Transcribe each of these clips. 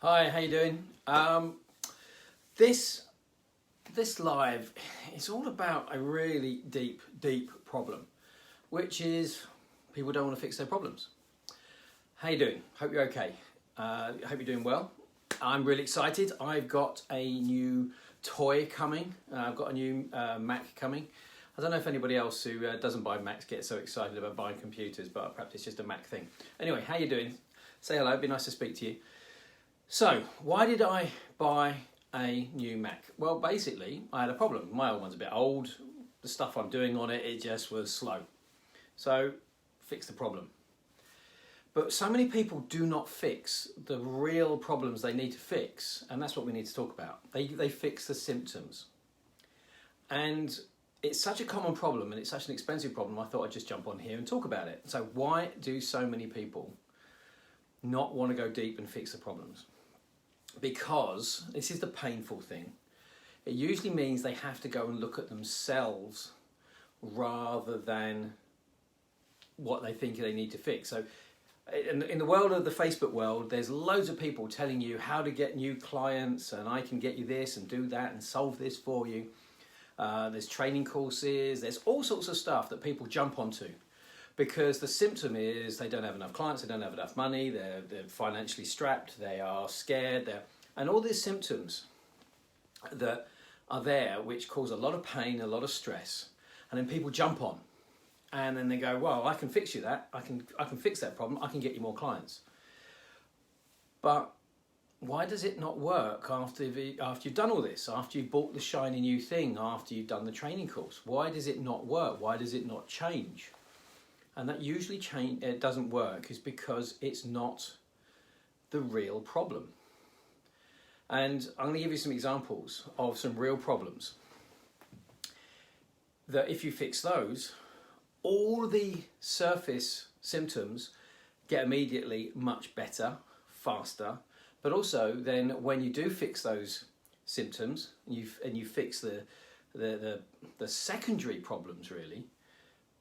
Hi, how you doing? This this live is all about a really deep problem, which is people don't want to fix their problems. How you doing? Hope you're okay. Hope you're doing well. I'm really excited. I've got a new toy coming. I've got a new Mac coming. I don't know if anybody else who doesn't buy Macs gets so excited about buying computers, but perhaps it's just a Mac thing. Anyway, how you doing? Say hello. It'd be nice to speak to you. So, why did I buy a new Mac? Well, basically, I had a problem. My old one's a bit old. The stuff I'm doing on it, it just was slow. So, fix the problem. But so many people do not fix the real problems they need to fix, and that's what we need to talk about. They fix the symptoms. And it's such a common problem, and it's such an expensive problem, I thought I'd just jump on here and talk about it. So why do so many people not want to go deep and fix the problems? Because this is the painful thing. It usually means they have to go and look at themselves rather than what they think they need to fix. So in the world of the Facebook world, there's loads of people telling you how to get new clients, and I can get you this and do that and solve this for you. There's training courses, there's all sorts of stuff that people jump onto because the symptom is they don't have enough clients, they don't have enough money, they're financially strapped, they are scared, and all these symptoms that are there which cause a lot of pain, a lot of stress, and then people jump on and then they go, well, I can fix you that, I can fix that problem, I can get you more clients. But why does it not work after you've done all this, after you've bought the shiny new thing, after you've done the training course? Why does it not work? Why does it not change? And that usually it doesn't work is because it's not the real problem. And I'm going to give you some examples of some real problems that if you fix those, all the surface symptoms get immediately much better, faster. But also then when you do fix those symptoms and you fix the secondary problems really,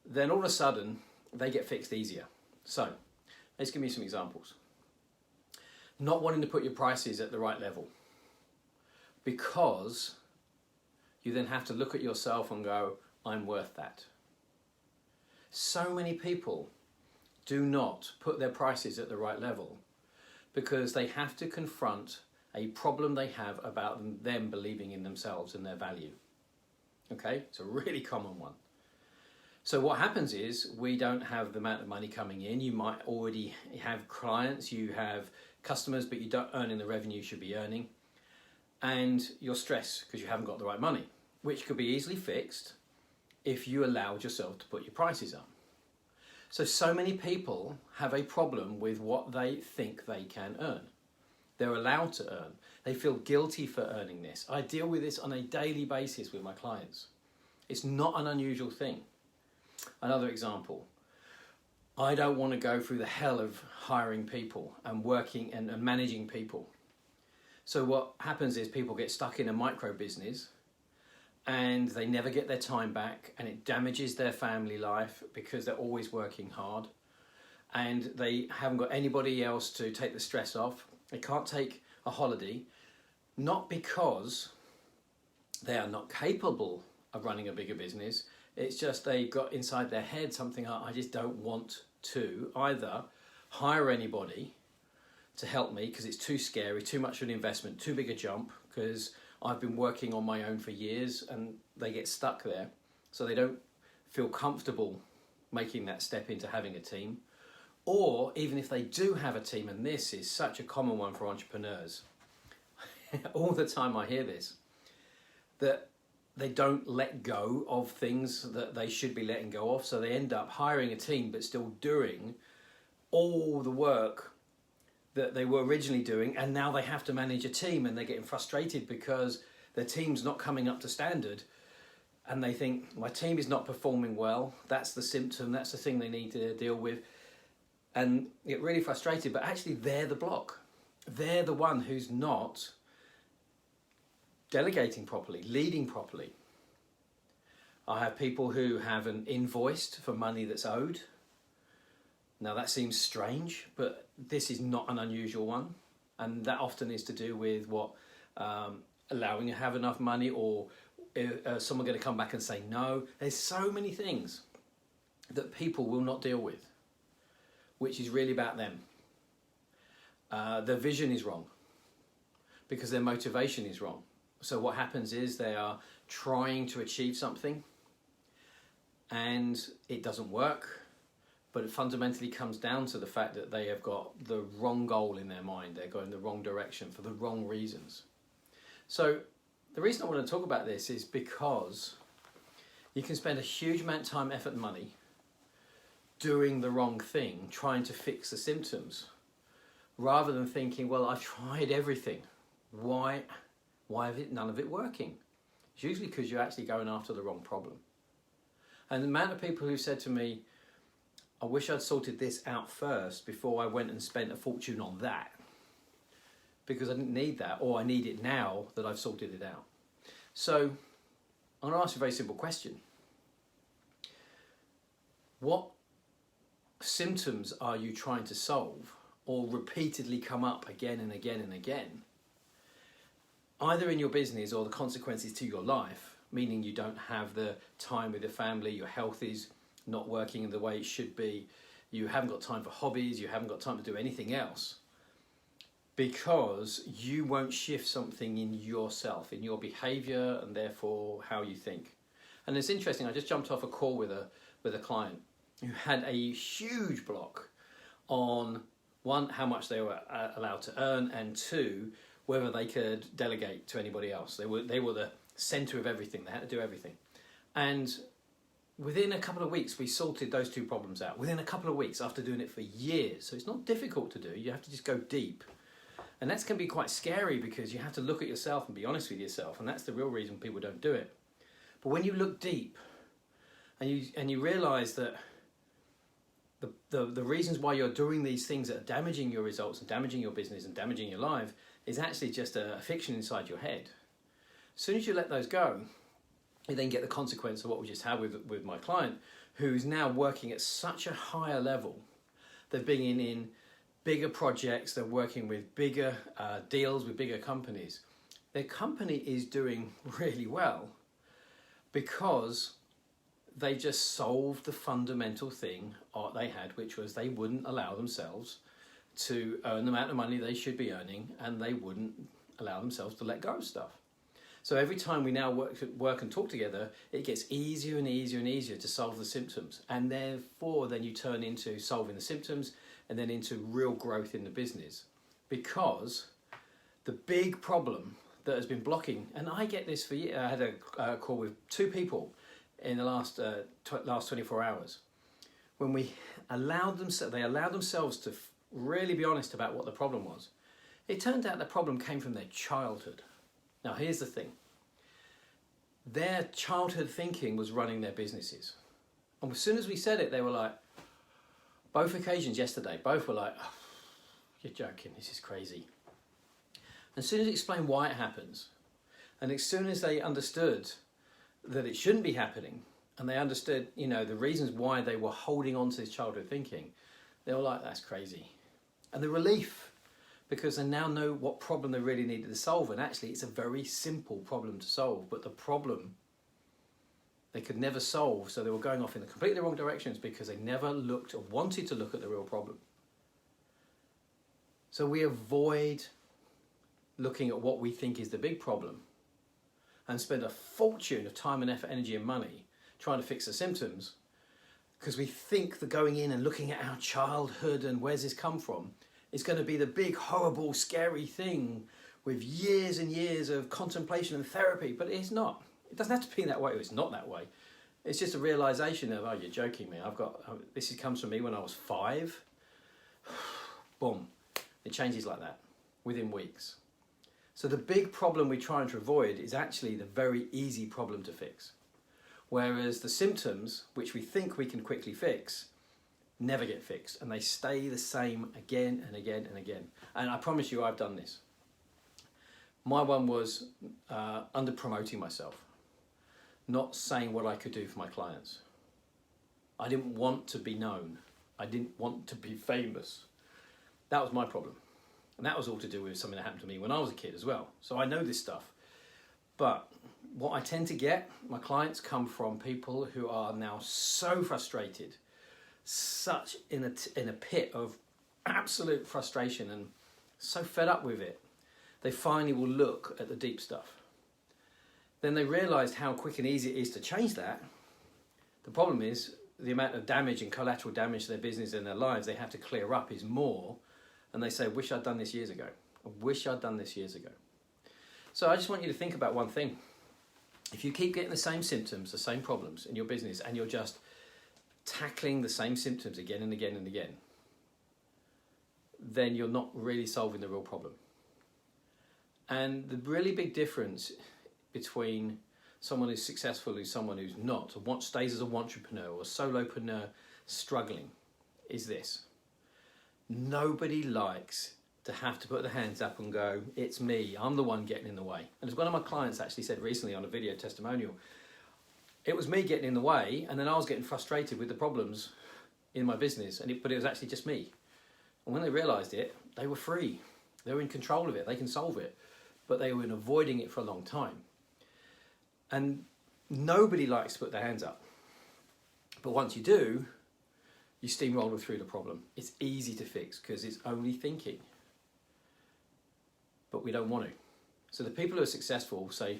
then all of a sudden they get fixed easier. So let's give me some examples. Not wanting to put your prices at the right level because you then have to look at yourself and go, I'm worth that. So many people do not put their prices at the right level because they have to confront a problem they have about them believing in themselves and their value. Okay, it's a really common one. So what happens is we don't have the amount of money coming in. You might already have clients, you have customers, but you don't earn in the revenue you should be earning. And you're stressed because you haven't got the right money, which could be easily fixed if you allowed yourself to put your prices up. So many people have a problem with what they think they can earn. They're allowed to earn. They feel guilty for earning this. I deal with this on a daily basis with my clients. It's not an unusual thing. Another example, I don't want to go through the hell of hiring people and working and managing people. So what happens is people get stuck in a micro business and they never get their time back, and it damages their family life because they're always working hard and they haven't got anybody else to take the stress off. They can't take a holiday, not because they are not capable of running a bigger business. It's just they got inside their head something like, I just don't want to either hire anybody to help me because it's too scary, too much of an investment, too big a jump, because I've been working on my own for years, and they get stuck there. So they don't feel comfortable making that step into having a team. Or even if they do have a team, and this is such a common one for entrepreneurs, all the time I hear this, that they don't let go of things that they should be letting go of. So they end up hiring a team, but still doing all the work that they were originally doing, and now they have to manage a team, and they're getting frustrated because their team's not coming up to standard, and they think, my team is not performing well, that's the symptom, that's the thing they need to deal with, and get really frustrated, but actually they're the block. They're the one who's not delegating properly, leading properly. I have people who haven't invoiced for money that's owed. Now that seems strange, but this is not an unusual one. And that often is to do with allowing you to have enough money, or someone going to come back and say no. There's so many things that people will not deal with, which is really about them. Their vision is wrong because their motivation is wrong. So what happens is they are trying to achieve something and it doesn't work, but it fundamentally comes down to the fact that they have got the wrong goal in their mind. They're going the wrong direction for the wrong reasons. So the reason I want to talk about this is because you can spend a huge amount of time, effort and money doing the wrong thing, trying to fix the symptoms, rather than thinking, well, I've tried everything. Why is none of it working? It's usually because you're actually going after the wrong problem. And the amount of people who said to me, I wish I'd sorted this out first before I went and spent a fortune on that, because I didn't need that, or I need it now that I've sorted it out. So I'm going to ask you a very simple question. What symptoms are you trying to solve, or repeatedly come up again and again and again, either in your business or the consequences to your life, meaning you don't have the time with your family, your health is not working in the way it should be, you haven't got time for hobbies, you haven't got time to do anything else, because you won't shift something in yourself, in your behavior, and therefore how you think. And it's interesting, I just jumped off a call with a client who had a huge block on, one, how much they were allowed to earn, and two, whether they could delegate to anybody else. They were the center of everything. They had to do everything. And within a couple of weeks, we sorted those two problems out. Within a couple of weeks, after doing it for years. So it's not difficult to do. You have to just go deep. And that's can be quite scary, because you have to look at yourself and be honest with yourself. And that's the real reason people don't do it. But when you look deep and you realize that the reasons why you're doing these things that are damaging your results and damaging your business and damaging your life is actually just a fiction inside your head. As soon as you let those go, you then get the consequence of what we just had with my client, who's now working at such a higher level. They're being in bigger projects, they're working with bigger deals with bigger companies. Their company is doing really well because they just solved the fundamental thing they had, which was they wouldn't allow themselves to earn the amount of money they should be earning, and they wouldn't allow themselves to let go of stuff. So every time we now work and talk together, it gets easier and easier and easier to solve the symptoms. And therefore, then you turn into solving the symptoms and then into real growth in the business. Because the big problem that has been blocking, and I get this for years, I had a call with two people in the last 24 hours. When they allowed themselves to really be honest about what the problem was, it turned out the problem came from their childhood. Now, here's the thing. Their childhood thinking was running their businesses. And as soon as we said it, they were like, both occasions yesterday, both were like, oh, you're joking, this is crazy. And as soon as you explain why it happens, and as soon as they understood that it shouldn't be happening, and they understood, the reasons why they were holding on to this childhood thinking, they were like, that's crazy. And the relief, because they now know what problem they really needed to solve. And actually, it's a very simple problem to solve, but the problem they could never solve, so they were going off in the completely wrong directions because they never looked or wanted to look at the real problem. So we avoid looking at what we think is the big problem and spend a fortune of time and effort, energy and money trying to fix the symptoms, because we think that going in and looking at our childhood and where's this come from is going to be the big, horrible, scary thing with years and years of contemplation and therapy, but it's not. It doesn't have to be that way. It's not that way. It's just a realization of, oh, you're joking me. This comes from me when I was 5. Boom. It changes like that within weeks. So the big problem we're trying to avoid is actually the very easy problem to fix. Whereas the symptoms, which we think we can quickly fix, never get fixed, and they stay the same again and again and again. And I promise you, I've done this. My one was under promoting myself, not saying what I could do for my clients. I didn't want to be known. I didn't want to be famous. That was my problem. And that was all to do with something that happened to me when I was a kid as well. So I know this stuff. But what I tend to get, my clients come from people who are now so frustrated, such in a pit of absolute frustration and so fed up with it, they finally will look at the deep stuff. Then they realised how quick and easy it is to change that. The problem is the amount of damage and collateral damage to their business and their lives they have to clear up is more. And they say, wish I'd done this years ago. I wish I'd done this years ago. So I just want you to think about one thing. If you keep getting the same symptoms, the same problems in your business, and you're just tackling the same symptoms again and again and again, then you're not really solving the real problem. And the really big difference between someone who's successful and someone who's not, or what stays as a entrepreneur or a solopreneur struggling, is this. Nobody likes to have to put their hands up and go, it's me, I'm the one getting in the way. And as one of my clients actually said recently on a video testimonial, it was me getting in the way, and then I was getting frustrated with the problems in my business, but it was actually just me. And when they realised it, they were free. They were in control of it, they can solve it, but they were avoiding it for a long time. And nobody likes to put their hands up. But once you do, you steamroller through the problem. It's easy to fix because it's only thinking. But we don't want to. So the people who are successful say,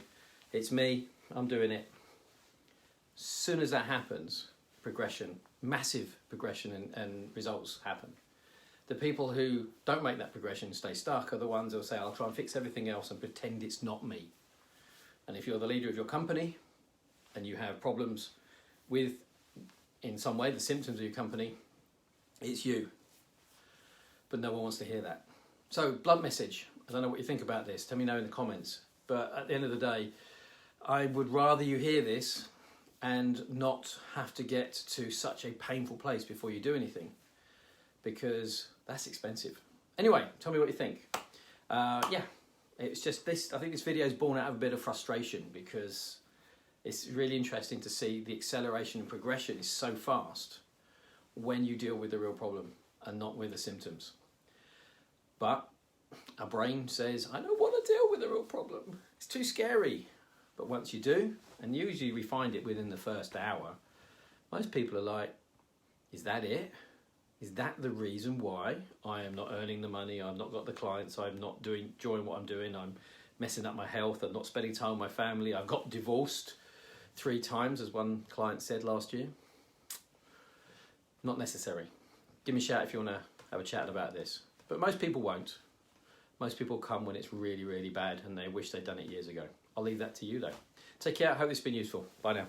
it's me, I'm doing it. As soon as that happens, progression, massive progression and results happen. The people who don't make that progression, stay stuck, are the ones who will say, I'll try and fix everything else and pretend it's not me. And if you're the leader of your company and you have problems with, in some way, the symptoms of your company, it's you. But no one wants to hear that. So, blunt message. I don't know what you think about this. Tell me know in the comments. But at the end of the day, I would rather you hear this and not have to get to such a painful place before you do anything, because that's expensive. Anyway, tell me what you think. Yeah, it's just this. I think this video is born out of a bit of frustration because it's really interesting to see the acceleration and progression is so fast when you deal with the real problem and not with the symptoms. But our brain says, I don't want to deal with the real problem. It's too scary. But once you do, and usually we find it within the first hour, most people are like, is that it? Is that the reason why I am not earning the money, I've not got the clients, I'm not enjoying what I'm doing, I'm messing up my health, I'm not spending time with my family, I've got divorced 3 times, as one client said last year? Not necessary. Give me a shout if you want to have a chat about this. But most people won't. Most people come when it's really, really bad and they wish they'd done it years ago. I'll leave that to you though. Take care. I hope it's been useful. Bye now.